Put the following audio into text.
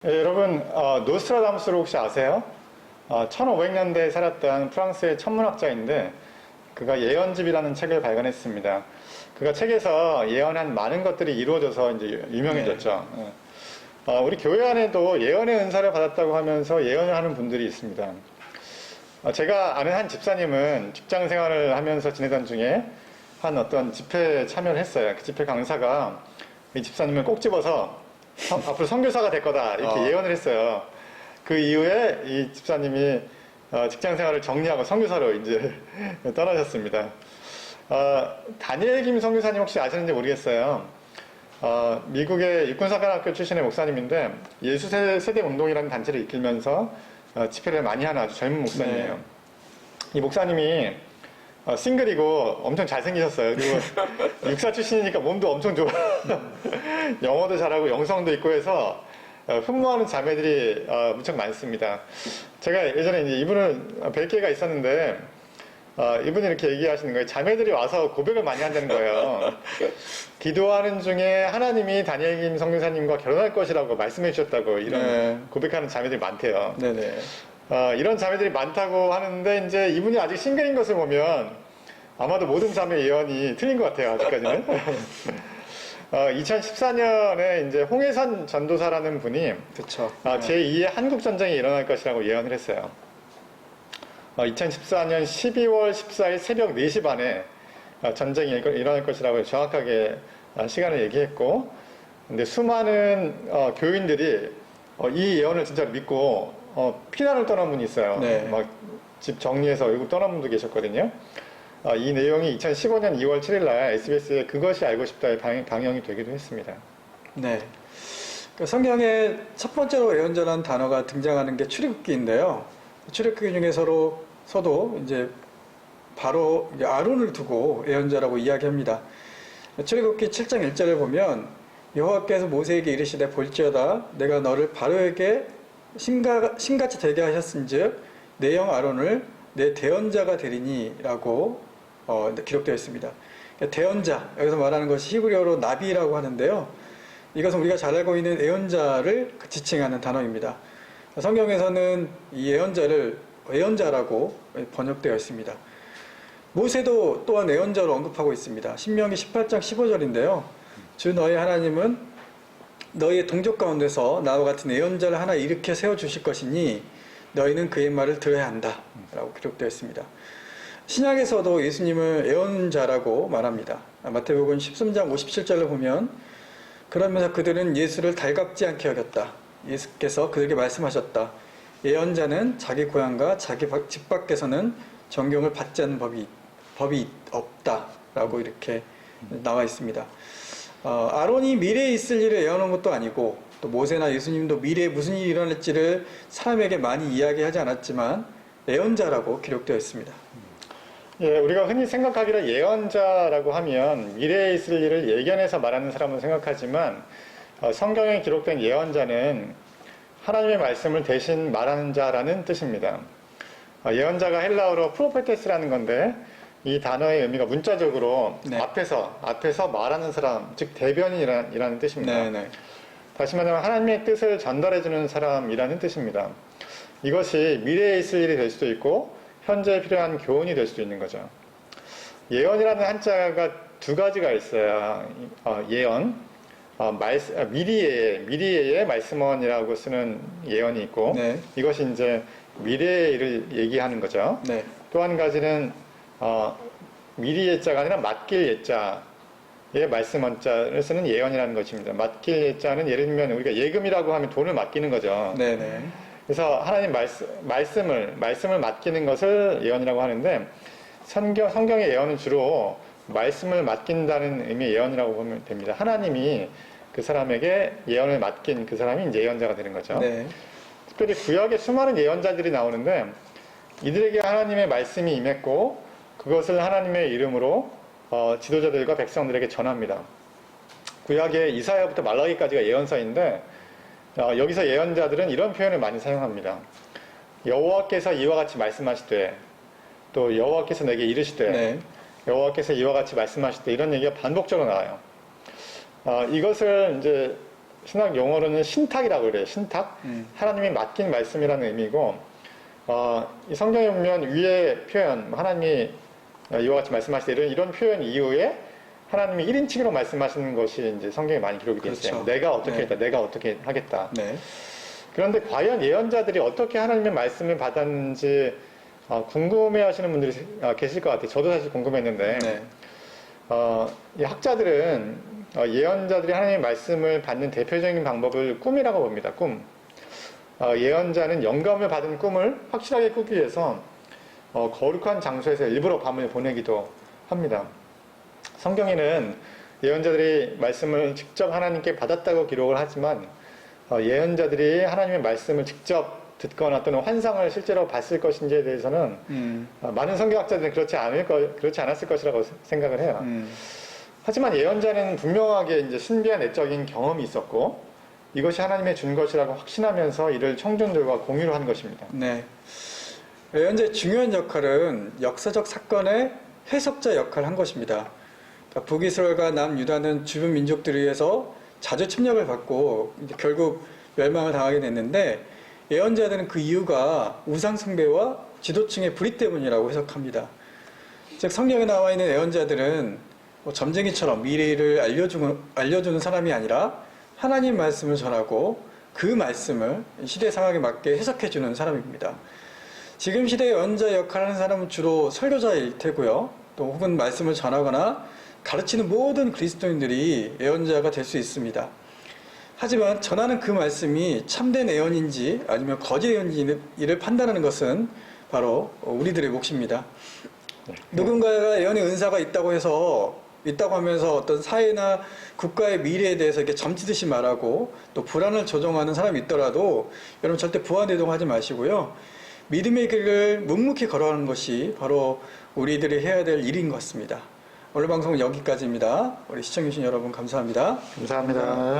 네, 여러분, 노스트라다무스를 혹시 아세요? 1500년대에 살았던 프랑스의 천문학자인데 그가 예언집이라는 책을 발간했습니다. 그가 책에서 예언한 많은 것들이 이루어져서 이제 유명해졌죠. 우리 교회 안에도 예언의 은사를 받았다고 하면서 예언을 하는 분들이 있습니다. 제가 아는 한 집사님은 직장 생활을 하면서 지내던 중에 한 어떤 집회에 참여를 했어요. 그 집회 강사가 이 집사님을 꼭 집어서 앞으로 선교사가 될 거다 이렇게 예언을 했어요. 그 이후에 이 집사님이 직장 생활을 정리하고 선교사로 이제 떠나셨습니다. 다니엘 김 선교사님 혹시 아시는지 모르겠어요. 미국의 육군사관학교 출신의 목사님인데 예수 세대 운동이라는 단체를 이끌면서 집회를 많이 하는 아주 젊은 목사님이에요. 네. 이 목사님이 싱글이고 엄청 잘생기셨어요. 그리고 육사 출신이니까 몸도 엄청 좋아. 영어도 잘하고 영성도 있고 해서 흠모하는 자매들이 무척 많습니다. 제가 예전에 이제 이분을 뵐 기회가 있었는데 이분이 이렇게 얘기하시는 거예요. 자매들이 와서 고백을 많이 한다는 거예요. 기도하는 중에 하나님이 다니엘 김 선교사님과 결혼할 것이라고 말씀해 주셨다고 이런 고백하는 자매들이 많대요. 네네. 이런 자매들이 많다고 하는데 이제 이분이 아직 싱글인 것을 보면 아마도 모든 자매 예언이 틀린 것 같아요. 아직까지는. 2014년에 이제 홍해선 전도사라는 분이 그쵸. 제2의 한국 전쟁이 일어날 것이라고 예언을 했어요. 2014년 12월 14일 새벽 4시 반에 전쟁이 일어날 것이라고 정확하게 시간을 얘기했고, 근데 수많은 교인들이 이 예언을 진짜로 믿고 피난을 떠난 분이 있어요. 네. 막 집 정리해서 외국 떠난 분도 계셨거든요. 이 내용이 2015년 2월 7일 날 SBS에 그것이 알고 싶다에 방영이 되기도 했습니다. 네. 성경에 첫 번째로 예언자라는 단어가 등장하는 게 출애굽기인데요. 출애굽기 중에서도 이제 바로 이제 아론을 두고 예언자라고 이야기합니다. 출애굽기 7장 1절을 보면 여호와께서 모세에게 이르시되 볼지어다 내가 너를 바로에게 신같이 되게 하셨은즉 내 형 아론을 내 대언자가 되리니라고 기록되어 있습니다. 대언자, 여기서 말하는 것이 히브리어로 나비라고 하는데요. 이것은 우리가 잘 알고 있는 예언자를 지칭하는 단어입니다. 성경에서는 이 예언자를 예언자라고 번역되어 있습니다. 모세도 또한 예언자로 언급하고 있습니다. 신명기 18장 15절인데요. 주 너의 하나님은 너희의 동족 가운데서 나와 같은 예언자를 하나 일으켜 세워주실 것이니 너희는 그의 말을 들어야 한다 라고 기록되어 있습니다. 신약에서도 예수님을 예언자라고 말합니다. 마태복음 13장 57절을 보면 그러면서 그들은 예수를 달갑지 않게 여겼다. 예수께서 그들에게 말씀하셨다. 예언자는 자기 고향과 자기 집 밖에서는 존경을 받지 않는 법이 없다 라고 이렇게 나와 있습니다. 아론이 미래에 있을 일을 예언한 것도 아니고 또 모세나 예수님도 미래에 무슨 일이 일어날지를 사람에게 많이 이야기하지 않았지만 예언자라고 기록되어 있습니다. 예, 우리가 흔히 생각하기로 예언자라고 하면 미래에 있을 일을 예견해서 말하는 사람은 생각하지만 성경에 기록된 예언자는 하나님의 말씀을 대신 말하는 자라는 뜻입니다. 예언자가 헬라어로 프로페테스라는 건데 이 단어의 의미가 문자적으로 앞에서 말하는 사람, 즉 대변인이라는 뜻입니다. 네네. 다시 말하면 하나님의 뜻을 전달해주는 사람이라는 뜻입니다. 이것이 미래에 있을 일이 될 수도 있고 현재 필요한 교훈이 될 수도 있는 거죠. 예언이라는 한자가 두 가지가 있어요. 예언, 미리의 말씀원이라고 쓰는 예언이 있고 이것이 이제 미래의 일을 얘기하는 거죠. 또 한 가지는 미리 예자가 아니라 맡길 예자의 말씀 원자를 쓰는 예언이라는 것입니다. 맡길 예자는 예를 들면 우리가 예금이라고 하면 돈을 맡기는 거죠. 네네. 그래서 하나님 말씀을 맡기는 것을 예언이라고 하는데 성경의 예언은 주로 말씀을 맡긴다는 의미의 예언이라고 보면 됩니다. 하나님이 그 사람에게 예언을 맡긴 그 사람이 이제 예언자가 되는 거죠. 네. 특별히 구약에 수많은 예언자들이 나오는데 이들에게 하나님의 말씀이 임했고 그것을 하나님의 이름으로 지도자들과 백성들에게 전합니다. 구약의 이사야부터 말라기까지가 예언서인데 여기서 예언자들은 이런 표현을 많이 사용합니다. 여호와께서 이와 같이 말씀하시되 또 여호와께서 내게 이르시되 여호와께서 이와 같이 말씀하시되 이런 얘기가 반복적으로 나와요. 이것을 이제 신학 용어로는 신탁이라고 그래요. 신탁. 하나님이 맡긴 말씀이라는 의미고, 이 성경에 보면 위에 표현, 하나님이 이와 같이 말씀하실 때 이런 표현 이후에 하나님이 1인칭으로 말씀하시는 것이 이제 성경에 많이 기록이 되어 있어요. 그렇죠. 내가 어떻게 네. 했다, 내가 어떻게 하겠다. 네. 그런데 과연 예언자들이 어떻게 하나님의 말씀을 받았는지 궁금해 하시는 분들이 계실 것 같아요. 저도 사실 궁금했는데, 네. 이 학자들은 예언자들이 하나님의 말씀을 받는 대표적인 방법을 꿈이라고 봅니다. 꿈. 예언자는 영감을 받은 꿈을 확실하게 꾸기 위해서 거룩한 장소에서 일부러 밤을 보내기도 합니다. 성경에는 예언자들이 말씀을 직접 하나님께 받았다고 기록을 하지만 예언자들이 하나님의 말씀을 직접 듣거나 또는 환상을 실제로 봤을 것인지에 대해서는 많은 성경학자들은 그렇지 않았을 것이라고 생각을 해요. 하지만 예언자는 분명하게 이제 신비한 내적인 경험이 있었고 이것이 하나님의 준 것이라고 확신하면서 이를 청중들과 공유를 한 것입니다. 네. 예언자의 중요한 역할은 역사적 사건의 해석자 역할을 한 것입니다. 그러니까 북이스라엘과 남유다는 주변 민족들에 의해서 자주 침략을 받고 이제 결국 멸망을 당하게 됐는데 예언자들은 그 이유가 우상숭배와 지도층의 불의 때문이라고 해석합니다. 즉 성경에 나와 있는 예언자들은 점쟁이처럼 미래를 알려주는 사람이 아니라 하나님 말씀을 전하고 그 말씀을 시대 상황에 맞게 해석해주는 사람입니다. 지금 시대의 예언자 역할을 하는 사람은 주로 설교자일 테고요. 또 혹은 말씀을 전하거나 가르치는 모든 그리스도인들이 예언자가 될 수 있습니다. 하지만 전하는 그 말씀이 참된 예언인지 아니면 거짓 예언인지를 판단하는 것은 바로 우리들의 몫입니다. 누군가가 예언의 은사가 있다고 하면서 어떤 사회나 국가의 미래에 대해서 이렇게 점치듯이 말하고 또 불안을 조종하는 사람이 있더라도 여러분 절대 부안대동하지 마시고요. 믿음의 길을 묵묵히 걸어가는 것이 바로 우리들이 해야 될 일인 것 같습니다. 오늘 방송은 여기까지입니다. 우리 시청해주신 여러분 감사합니다. 감사합니다.